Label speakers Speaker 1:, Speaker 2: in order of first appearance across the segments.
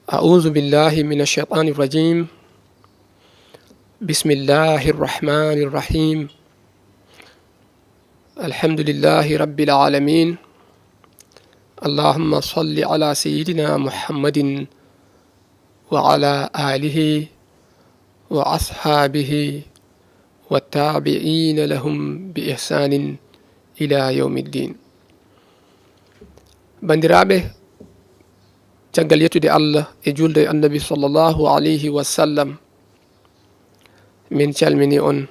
Speaker 1: أعوذ بالله من الشيطان الرجيم. بسم الله الرحمن الرحيم. الحمد لله رب العالمين. اللهم صل على سيدنا محمد وعلى آله وأصحابه والتابعين لهم بإحسان إلى يوم الدين. بندرابه caggal yettude Allah e julde annabi sallallahu alayhi wa sallam, min calmini on,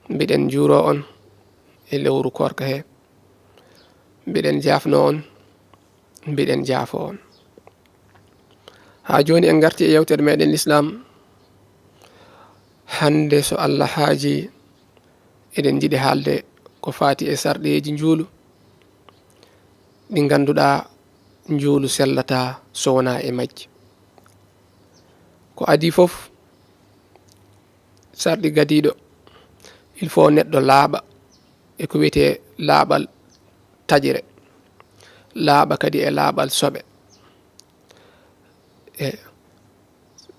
Speaker 1: mbiɗen juuro on e lewru korka he, mbiɗen jafno on, mbiɗen jaafo on. Ha joni en garti e yewtere meɗen l'islam. Hande so Allah haaji eɗen jiɗi haalde ko fati e sarɗeji njuulu ɗi ganduɗa njuulu sellata so wona e majji. Ko adi fof sarɗi gadiɗo il faut neɗɗo laaɓa e ko wiyete laaɓal tajire, laaɓa kadi e laaɓal soɓe.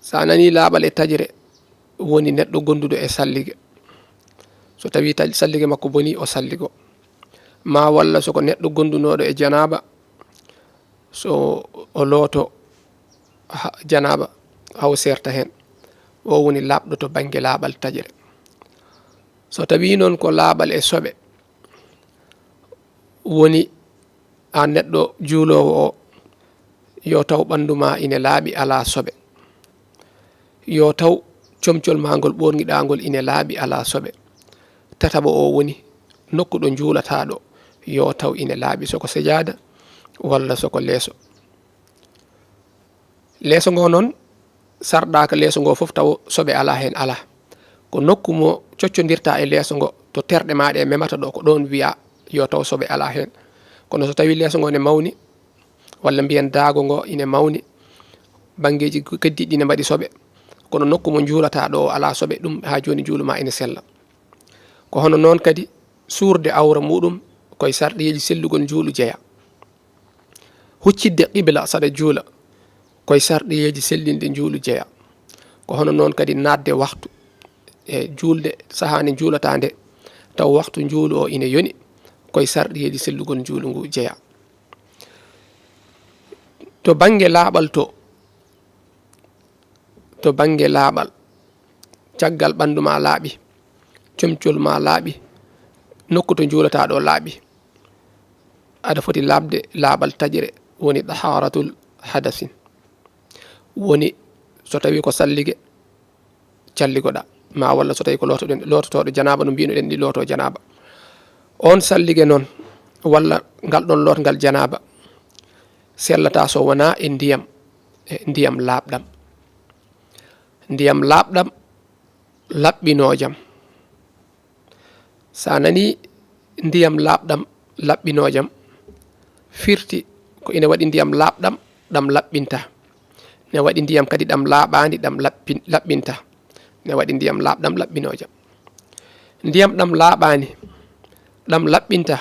Speaker 1: Sa nani laaɓal e tajire woni neɗɗo gonduɗo e sallige. So tawi sallige makko boni o salligo, ma walla soko neɗɗo gondunoɗo e janaba, so o looto janaba haw serta hen, o woni laaɓɗo to banggue laaɓal tajire. So tawi noon ko laaɓal e soɓe woni an neɗɗo juulowo o, yo taw ɓandu ma ine laaɓi ala soɓe, yo taw comcol ma ngol ɓorniɗa ngol ine laaɓi ala soɓe. Tataɓo o woni nokku ɗo juulata ɗo yo taw ine laaɓi, soko sejada walla soko leeso. Leeso ngo noon sarɗaka leeso ngo fof taw soɓe ala hen ala, ko nokku mo coccodirta e leeso ngo to terɗe maɗe memata ɗo, ko ɗon wiya yo taw soɓe ala hen. Kono so tawi leeso ngo ne mawni, walla mbiyen daago ngo ine mawni, banggueji keddiɗi ne mbaɗi soɓe, kono nokku mo juulata ɗo ala soɓe, ɗum ha joni juuluma ine sella. Ko hono noon kadi suurde awra muɗum koye sarɗeji sellugol juulu jeeya. Huccidde qibla saɗa juula koye sarɗiyeji sellinde juulu jeeya. Ko hono noon kadi nadde waktu e julde sahani juulata nde taw waktu juulu o ine yoni koye sarɗiyeji sellugol juulu ngu jeeya. To banggue laaɓal to banggue laaɓal, caggal ɓandu ma laaɓi, comcol ma laaɓi, nokku to juulata ɗo laaɓi, aɗa foti laabde laaɓal tajire, woni taharatul hadasin. Woni so tawi ko sallige calligoɗa, ma walla so tawi ko lototoɗo janaba no mbinoɗen ɗi looto janaba, on sallige noon walla ngal ɗon lotgal janaba sellata so wona e ndiyam laaɓɗam. Ndiyam laaɓɗam laɓɓinojam. Sa nani ndiyam laaɓɗam laɓɓinojam firti ko ina waɗi ndiyam laaɓɗam ɗam laɓɓinta, ne waɗi ndiyam kadi ɗam laaɓandi ɗam laɓɓinta, ne waɗi ndiyam laaɓɗam laɓɓinojam. Ndiyam ɗam laaɓani ɗam laɓɓinta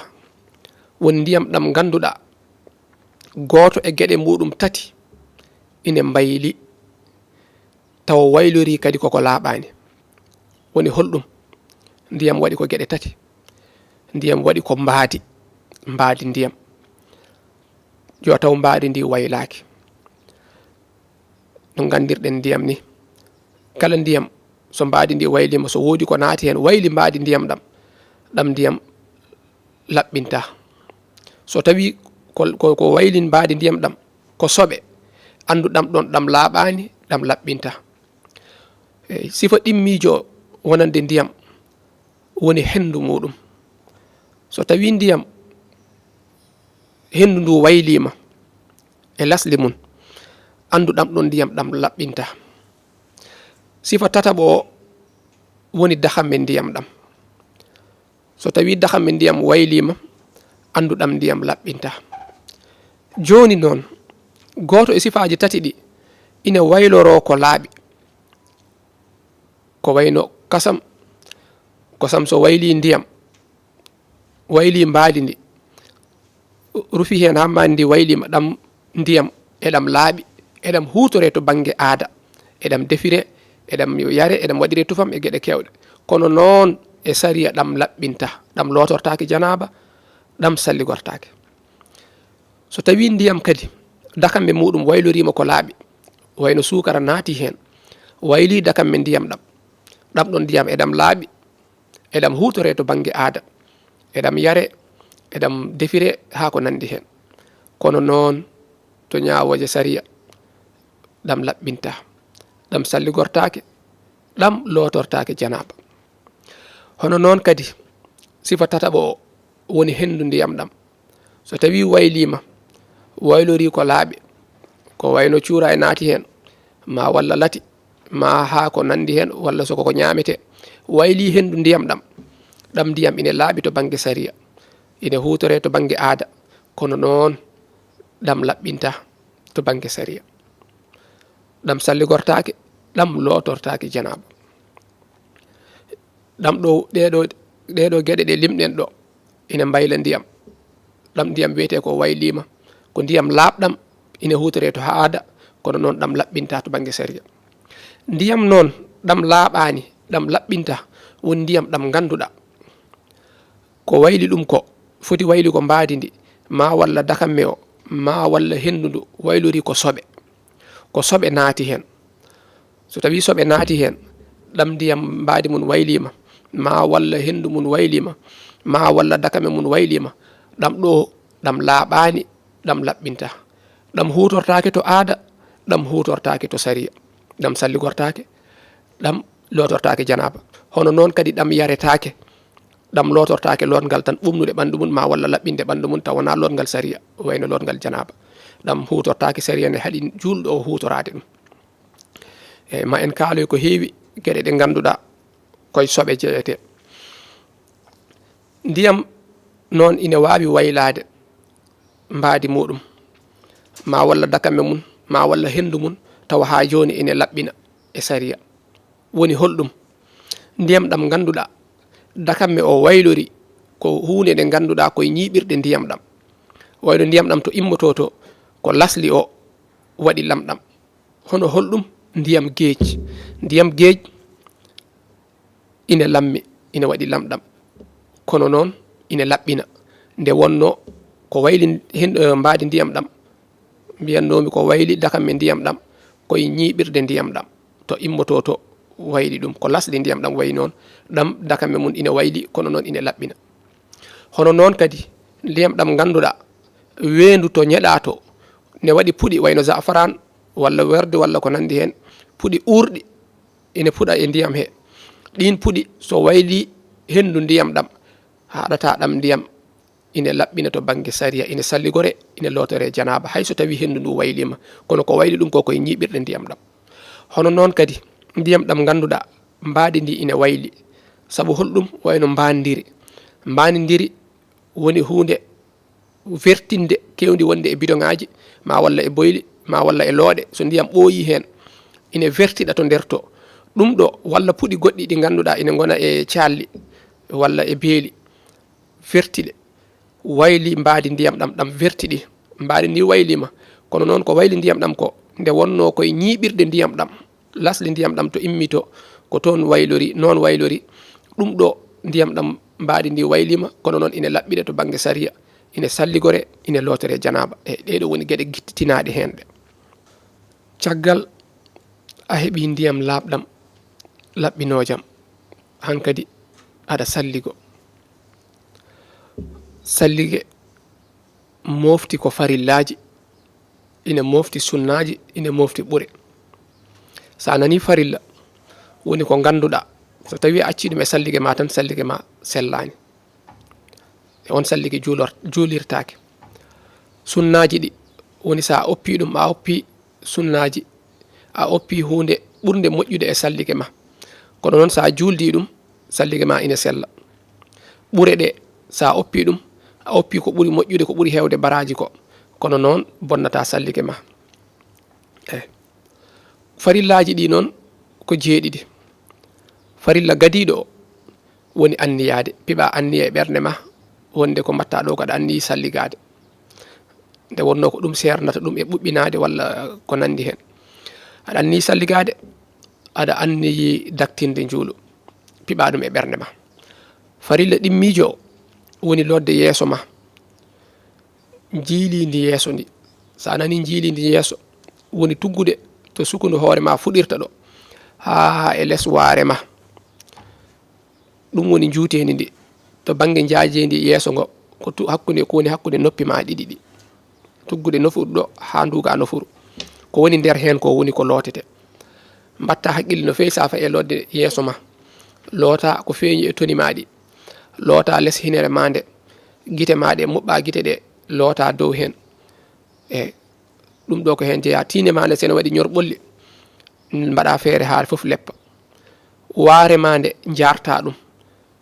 Speaker 1: woni ndiyam ɗam ganduɗa goto e gueɗe muɗum tati ine mbayli, taw waylori kadi koko laaɓani. Woni holɗum? Ndiyam waɗi ko gueɗe tati. Ndiyam waɗi ko mbaadi ndiyam, yo taw mbaadi ndi waylaki. No gandirɗen ndiyam ni, kala ndiyam so mbaadi ndi waylima, so woodi ko naati hen wayli mbaadi ndiyam ɗam ndiyam laɓɓinta. So tawi ko wayli mbaadi ndiyam ɗam ko soɓe, andu ɗam ɗon ɗam laaɓani ɗam laɓɓinta. Sifa ɗimmijo wonande ndiyam woni hendu muɗum. So tawi ndiyam hendu ndu waylima e lasli mum, andu ɗam ɗon ndiyam ɗam laɓɓinta. Sifa tataɓo o woni dahamme ndiyam ɗam. So tawi dahamme ndiyam waylima, andu ɗam ndiyam laɓɓinta. Joni noon goto e sifaji tati ɗi ina wayloro ko laaɓi, ko wayno kasam. Kosam so wayli ndiyam, wayli mbaadi ndi, rufi hen hammani ndi waylima, ɗam ndiyam e ɗam laaɓi eɗam hutore to banggue aada eɗam defire eɗam yare eɗam waɗire tufam e gueɗe kewɗe kono noon e sariya ɗam laɓɓinta ɗam lotortaki janaba ɗam salligortake so tawi ndiyam kadi dakamɓe muɗum waylorima ko laaɓi wayno sukara naati hen wayli dakamɓe ndiyam ɗam ɗon ndiyam eɗam laaɓi eɗam hutore to banggue aada eɗam yare eɗam defire ha ko nandi hen kono noon to ñawoje sariya ɗam laɓɓinta ɗam salligortake ɗam lotortake janaba hono noon kadi sifa tataɓo o woni hendu ndiyam ɗam so tawi waylima waylori ko laaɓi ko wayno cuura e naati hen ma walla lati ma ha ko nandi hen walla soko ko ñamete wayli hendu ndiyam ɗam ɗam ndiyam ine laaɓi to banggue sariya ine hutore to banggue aada kono noon ɗam laɓɓinta to banggue sariya ɗam salligortake ɗam lotortake janaba ɗam ɗo ɗeɗo gueɗe ɗe limɗen ɗo ina mbayla ndiyam ɗam ndiyam wiyete ko waylima ko ndiyam laaɓɗam ina hutore to aada kono noon ɗam laɓɓinta to banggue sariya ndiyam noon ɗam laaɓani ɗam laɓɓinta woni ndiyam ɗam ganduɗa ko wayli ɗum ko foti wayli ko mbadi ndi ma walla dakamme o ma walla hendu ndu waylori ko soɓe naati hen so tawi soɓe naati hen ɗam ndiyam mbadi mum waylima ma walla hendu mum waylima ma walla dakame mum waylima ɗam ɗo ɗam laaɓani ɗam laɓɓinta ɗam hutortake to aada ɗam hutortake to sariya ɗam salligortake ɗam lotortake janaba hono noon kadi ɗam yaretake ɗam lotortake lotgal tan ɓumnude ɓandu mum ma walla laɓɓinde ɓandu mum taw wona lotgal sariya wayno lotgal janaba ɗam hutortake sariya ne haaɗi julɗo o hutorade ɗum eyyi ma en kaaloy ko heewi gueɗe ɗe ganduɗa koye soɓe jeeyete ndiyam noon ina wawi waylade mbadi muɗum ma walla dakamme mum ma walla hendu mum tawa ha joni ine laɓɓina e sariya woni holɗum ndiyam ɗam ganduɗa dakamme o waylori ko hunde nde ganduɗa koye ñiɓirɗe ndiyam ɗam wayno ndiyam ɗam to immoto to ko lasli o waɗi lamɗam hono holɗum ndiyam gueej ine lammi ine waɗi lamɗam kono noon ine laɓɓina nde wonno ko wayli mbadi ndiyam ɗam mbiyannomi ko wayli dakamme ndiyam ɗam koye ñiɓirde ndiyam ɗam to immoto to wayli ɗum ko lasli ndiyam ɗam wayi noon ɗam dakamme mum ine wayli kono noon ine laɓɓina hono noon kadi ndiyam ɗam ganduɗa wendu to ñeɗa to ne waɗi puɗi wayno zafaran walla werde walla ko nandi hen puɗi urɗi ine puɗa e ndiyam he ɗin puɗi so wayli hendu ndiyam ɗam haɗata ɗam ndiyam ine laɓɓina to banggue sariya ine salligore ine lotore janaba hayso tawi hendu ndu waylima kono ko wayli ɗum ko koye ñiɓirɗe ndiyam ɗam hono noon kadi ndiyam ɗam ganduɗa mbadi ndi ine wayli saabu holɗum wayno mbandiri woni hunde vertinde kewdi wonde e bidon ngaji ma walla e boyli ma walla e looɗe so ndiyam ɓooyi hen ine vertiɗa to nder to ɗum ɗo walla puɗi goɗɗi ɗi ganduɗa ine gona e calli walla e beeli vertiɗe wayli mbadi ndiyam ɗam vertiɗi mbadi ndi waylima kono noon ko wayli ndiyam ɗam ko nde wonno koye ñiɓirde ndiyam ɗam lasli ndiyam ɗam to immito ko toon waylori noon waylori ɗum ɗo ndiyam ɗam mbadi ndi waylima kono noon ine laɓɓiɗe to banggue sariya ine salligore ine lotore janaba e ɗeɗo woni gueɗe gittitinaɗe hen ɗe caggal a heeɓi ndiyam laaɓɗam laɓɓinojam hankadi aɗa sallige mofti ko farillaji ina mofti sunnaji ina mofti ɓuure sa nani farilla woni ko ganduɗa so tawi a acci ɗum e sallige ma tan sallige ma sellani e on sallige juulirtake sunnaji ɗi woni sa oppi ɗum a oppi sunnaji a oppi hunde ɓurde moƴƴude e sallige ma kono noon sa juldi ɗum sallige ma ina sella ɓuure ɗe sa oppi ɗum a oppi ko ɓuri moƴƴude ko ɓuri hewde baraji ko kono noon bonnata sallige ma farillaji ɗi noon ko jeeɗiɗi farilla gadiɗo o woni anniyade piɓa anniya e ɓerde ma wonde ko mbatta ɗo ko aɗa anniyi salligade nde wonno ko ɗum sernata ɗum e ɓuɓɓinade walla ko nandi hen. aɗa anni salligade aɗa anniyi daktinde juulu piɓa ɗum e ɓernde ma. farilla ɗimmijo woni lodde yeeso ma jiilidi yeeso ndi. sa nani jiilidi yeeso woni tuggude to sukundu hoore ma fuɗirta ɗo ha e less waare ma, ɗum woni juutendi ndi. to banggue jaajendi yeeso ngo ko hakkude ko woni hakkude noppi ma ɗiɗi ɗi, tuggude nofuru ɗo ha nduga nofuru, ko woni nder hen ko woni ko lootete. mbatta haqqille no fewi sa fa e lodde yeeso ma, loota ko feeñi e toni maɗi, loota less hinere ma nde, guite ma ɗe moɓɓa guite ɗe loota dow hen. e ɗum ɗo ko hen jeeya. tiinde ma nde sene waɗi ñorɓolli mbaɗa feere ha foof leppa. waare ma nde jarta ɗum.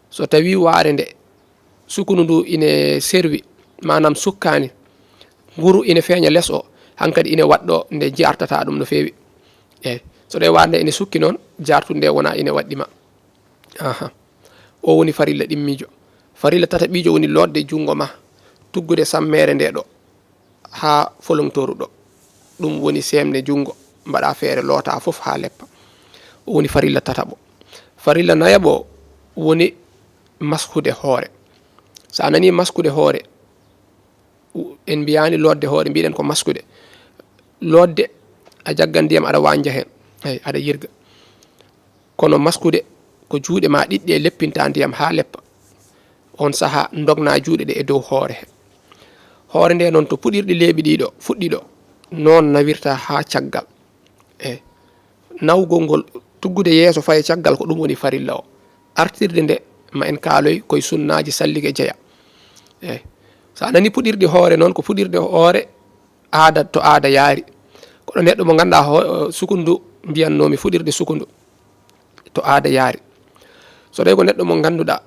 Speaker 1: so tawi waare nde sukunu ndu ine serwi manam sukkani, nguru ine feeña less o, hankkadi ine waɗɗo nde jartata ɗum no fewi. eyyi so ɗe waare nde ine sukki noon jartude nde wona ine waɗɗima. o woni farilla ɗimmijo. farilla tataɓijo woni lodde jungo ma, tuggude sammere nde ɗo ha folontoru ɗo, ɗum woni semde jungo, mbaɗa feere loota foof ha leppa. o woni farilla tataɓo. farilla nayaɓo woni maskude hoore. sa nani maskude hoore, en mbiyani lodde hoore, mbiɗen ko maskude. lodde a jaggan ndiyam aɗa wanja hen, aɗa yirga. kono maskude ko juuɗe ma ɗiɗɗe leppinta ndiyam ha leppa. on saaha dogna juuɗe ɗe e dow hoore he. hoore nde noon to puɗirɗi leeɓi ɗiɗo fuɗɗi ɗo, noon nawirta ha caggal. nawgol ngol tuggude yeeso faye caggal ko ɗum woni farilla o. artirde nde ma en kaaloy koye sunnaji salligue jeeya. sa nani puɗirɗi hoore noon ko puɗirɗe hoore aada to aada yaari. koɗo neɗɗo mo ganduɗa sukundu mbiyannomi fuɗirde sukundu to aada yaari. so tawi ko neɗɗo mo ganduɗa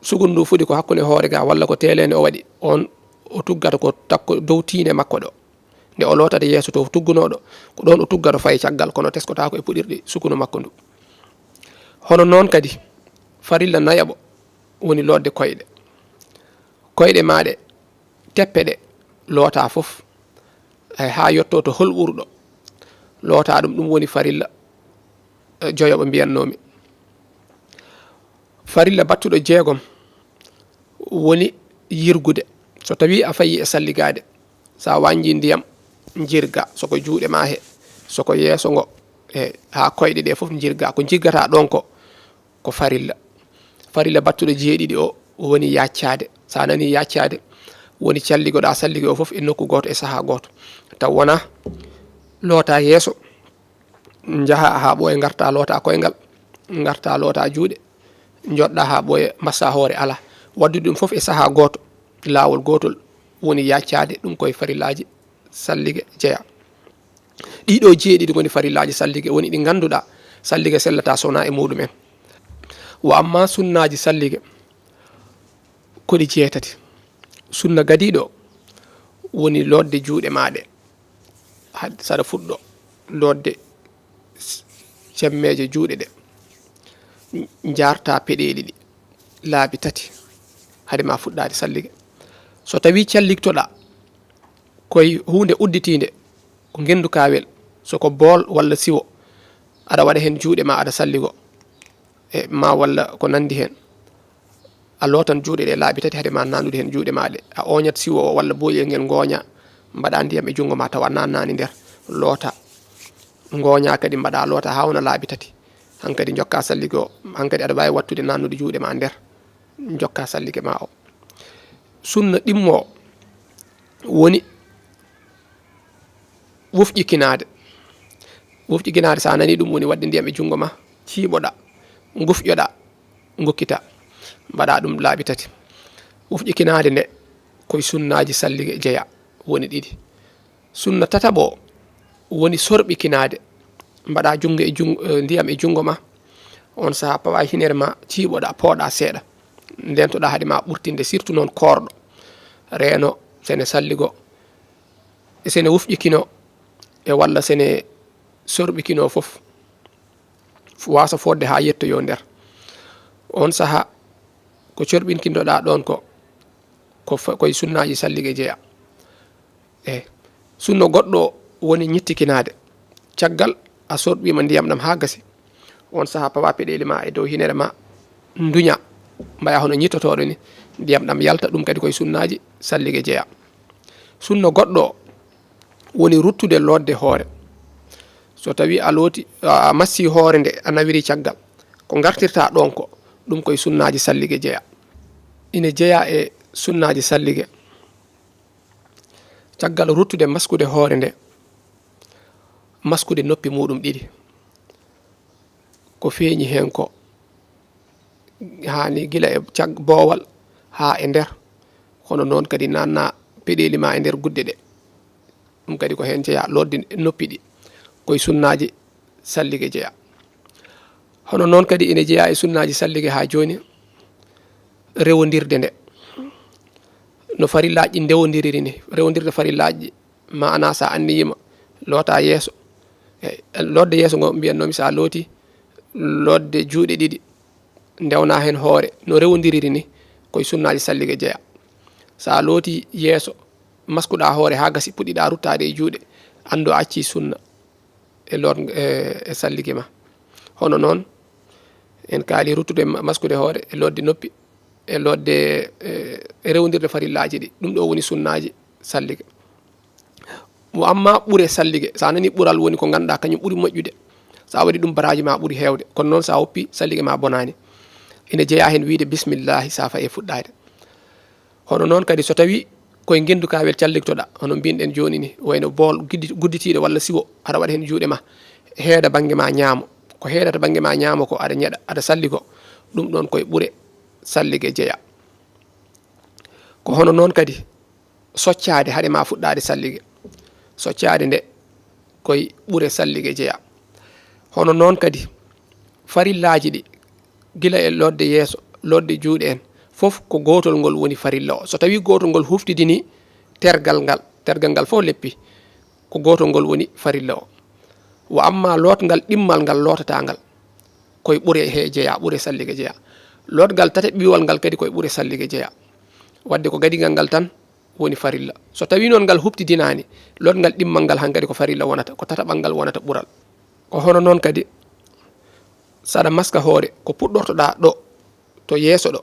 Speaker 1: sukundu fuɗi ko hakkude hoore ga walla ko telede o waɗi, on o tuggata ko takko dow tiinde makko ɗo, nde o lootade yeeso to tuggunoɗo ko ɗon o tuggata faye caggal, kono teskotako e puɗirɗi sukunu makko ndu. hono noon kadi farilla nayaɓo woni lodde koyɗe. koyɗe maɗe teppe ɗe loota foof ha yetto to holɓurɗo, loota ɗum. ɗum woni farilla joyoɓo mbiyannomi. farilla battuɗo jeegom woni yirgude. so tawi a fayi e salligade, sa wanji ndiyam jirga, soko juuɗe ma he, soko yeeso ngo ha koyɗe ɗe foof jirga. ko jiggata ɗon ko farilla. farilla battuɗo jeeɗiɗi o woni yaccade. sa nani yaccade woni calligoɗa salligue o foof e nokku goto e saaha goto. taw wona loota yeeso jaaha ha ɓooya garta loota koyngal, garta loota juuɗe, joɗɗa ha ɓooya massa hoore. ala, waddude ɗum foof e saaha goto, lawol gotol woni yaccade. ɗum koye farillaji salligue jeeya. ɗiɗo jeeɗiɗi goni farillaji salligue, woni ɗi ganduɗa salligue sellata sowona e muɗumen. wa amma sunnaji salligue koɗi jeetati. sunna gadiɗo woni lodde juuɗe maɗe saɗa fuɗɗo lodde cemmeje juuɗe ɗe, jarta peɗeli ɗi laabi tati hade ma fuɗɗade salligue. so tawi calligtoɗa koye hunde udditinde ko gendu kawel, soko bool walla siwo, aɗa waɗa hen juuɗe ma aɗa salligo e ma walla ko nandi hen, a lootan juuɗe ɗe laabi tati hade ma nanude hen juuɗe maɗe. a oñat siwo o walla boyel ngel gooña, mbaɗa ndiyam e jungo ma tawa nannani nder, loota gooña kadi mbaɗa loota ha wona laabi tati, hankkadi jokka salligue o. hankkadi aɗa wawi wattude nannude juuɗe ma nder, jokka salligue ma o. sunna ɗimmo woni wufƴikinade. wufƴikinade sa nani ɗum woni wadde ndiyam e jungo ma, ciiɓoɗa, gufƴoɗa, gukkita, mbaɗa ɗum laabi tati. wufƴikinade nde koye sunnaji salligue jeeya woni ɗiɗi. sunna tataɓo woni sorɓikinade. mbaɗa jungo e jungo ndiyam e jungo ma, on saaha pawa hinere ma, ciiɓoɗa, pooɗa seeɗa, ndentoɗa haade ma ɓurtinde, surtout noon korɗo reeno sene salligo, sene wufƴikino e walla sene sorɓikino foof, wasa fodde ha yettoyo nder. on saaha ko corɓinkintoɗa ɗon koye sunnaji salligue jeeya. sunno goɗɗo woni ñittikinade caggal a soɗɓima ndiyam ɗam ha gasi on saaha pawa peɗeli ma e dow hinere ma duña mbaya hono ñittotoɗo ni ndiyam ɗam yalta ɗum kadi koye sunnaji sallige jeeya. sunno goɗɗo woni ruttude lodde hoore so tawi a looti a massi hoore nde a nawiri caggal ko gartirta ɗon ko ɗum koye sunnaji sallige jeeya. ine jeeya e sunnaji sallige caggal ruttude maskude hoore nde maskude noppi muɗum ɗiɗi ko feeñi hen ko hani gila e boowal ha e nder hono noon kadi nanna peɗeli ma e nder gudde ɗe ɗum kadi ko hen jeeya lodde noppi ɗi koye sunnaji sallige jeeya. hono noon kadi ine jeeya e sunnaji sallige ha joni rewodirde nde no farillaji ndewodiriri ni rewodirde farillaji mana sa anniyima loota yeeso lodde yeeso ngo mbiyannomi sa looti lodde juuɗe ɗiɗi ndewna hen hoore no rewodiriri ni koye sunnaji sallige jeeya. sa looti yeeso maskuɗa hoore ha gasi puɗɗiɗa ruttade e juuɗe ando acci sunna e sallige ma. hono noon en kaali ruttude maskude hoore e lodde noppi e lodde e rewodirde farillaji ɗi ɗum ɗo woni sunnaji sallige. mo amma ɓuure sallige sa nani ɓuural woni ko ganduɗa kañum ɓuuri moƴƴude sa waɗi ɗum baraji ma ɓuuri hewde kono noon sa woppi sallige ma bonani ine jeeya hen wiide bisimillahi sa faye fuɗɗade. hono noon kadi so tawi koye gendu kawel calligtoɗa hono mbinɗen joni ni wayno bool gudditiɗo walla siwo aɗa waɗa hen juuɗe ma heeda banggue ma ñaamo ko heedata banggue ma ñaamo ko aɗa ñeɗa aɗa salli ko ɗum ɗon koye ɓuure sallige jeeya. ko hono noon kadi soccade haade ma fuɗɗade sallige soccade nde koye ɓuure sallige jeeya. hono noon kadi farillaji ɗi gila e lodde yeeso lodde juuɗe en fof ko gotol ngol woni farilla o so tawi gotol ngol huftidini tergal ngal fof leppi ko gotol ngol woni farilla o. wa amma lotgal ɗimmal ngal lotatagal koye ɓuure he jeeya ɓuure sallige jeeya. lotgal tate ɓiwal ngal kadi koye ɓuure sallige jeeya wadde ko gadigal ngal tan woni farilla. so tawi noon ngal huftidinani lotgal ɗimmal ngal hankadi ko farilla wonata ko tataɓal ngal wonata ɓuural. ko hono noon kadi saɗa maska hoore ko puɗɗortoɗa ɗo to yeeso ɗo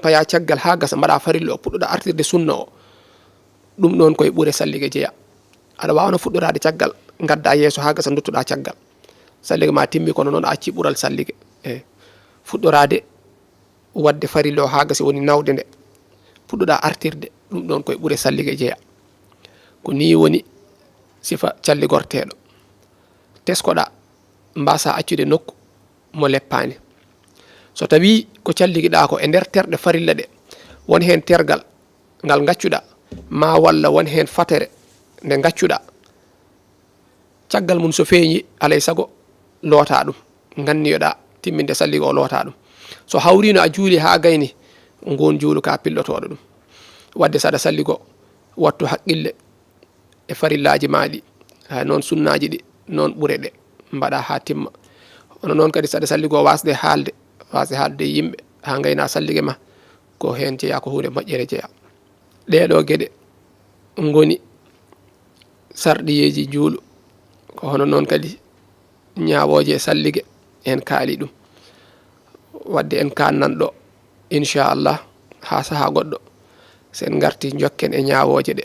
Speaker 1: paya caggal ha gasa mbaɗa farilla o puɗɗoɗa artirde sunna o ɗum ɗon koye ɓuure sallige jeeya. aɗa wawno fuɗɗorade caggal gadda yeeso ha gasa duttoɗa caggal sallige ma timmi kono noon a acci ɓuural sallige fuɗɗorade wadde farilla o ha gasi woni nawde nde puɗɗoɗa artirde ɗum ɗon koye ɓuure sallige jeeya. ko ni woni sifa calligorteɗo teskoɗa mbasa accude nokku mo leppani. so tawi ko calliguiɗa ko e nder terɗe farilla ɗe won hen tergal ngal gaccuɗa ma walla won hen fatere nde gaccuɗa caggal mum so feeñi alay saago loota ɗum ganniyoɗa timminde sallige o loota ɗum. so hawrino a juuli ha gayni ngon juulu ka pillotoɗo ɗum wadde saɗa salligo wattu haqqille e farillaji maɗi ha noon sunnaji ɗi noon ɓuure ɗe mbaɗa ha timma. hono noon kadi saɗa salligo wasde haalde yimɓe ha gayna sallige ma ko hen jeeya ko hunde moƴƴere jeeya. ɗeɗo gueɗe goni sarɗiyeji juulu ko hono noon kadi ñawoje e sallige en kaali ɗum wadde en kannanɗo inchallah ha saaha goɗɗo sen garti jokken e ñawoje ɗe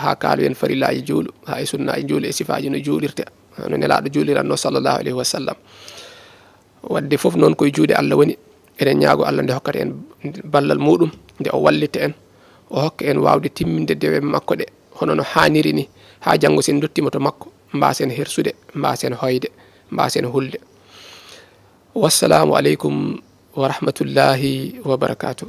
Speaker 1: ha kaalu en farillaji juulu ha e sunnaji juulu e sifaji no juulirte no nelaɗo juuliranno sallllahu alayhi wa sallam. wadde foof noon koye juuɗe Allah woni eɗen ñaago Allah nde hokkata en ballal muɗum nde o wallita en o hokka en wawde timminde dewe makko ɗe hono no hanniri ni ha janggo sen dottima to makko mbasen hersude mbasen hoyde mbasen hulde. wassalamu aleykum wa rahmatullahi wa barakatuh.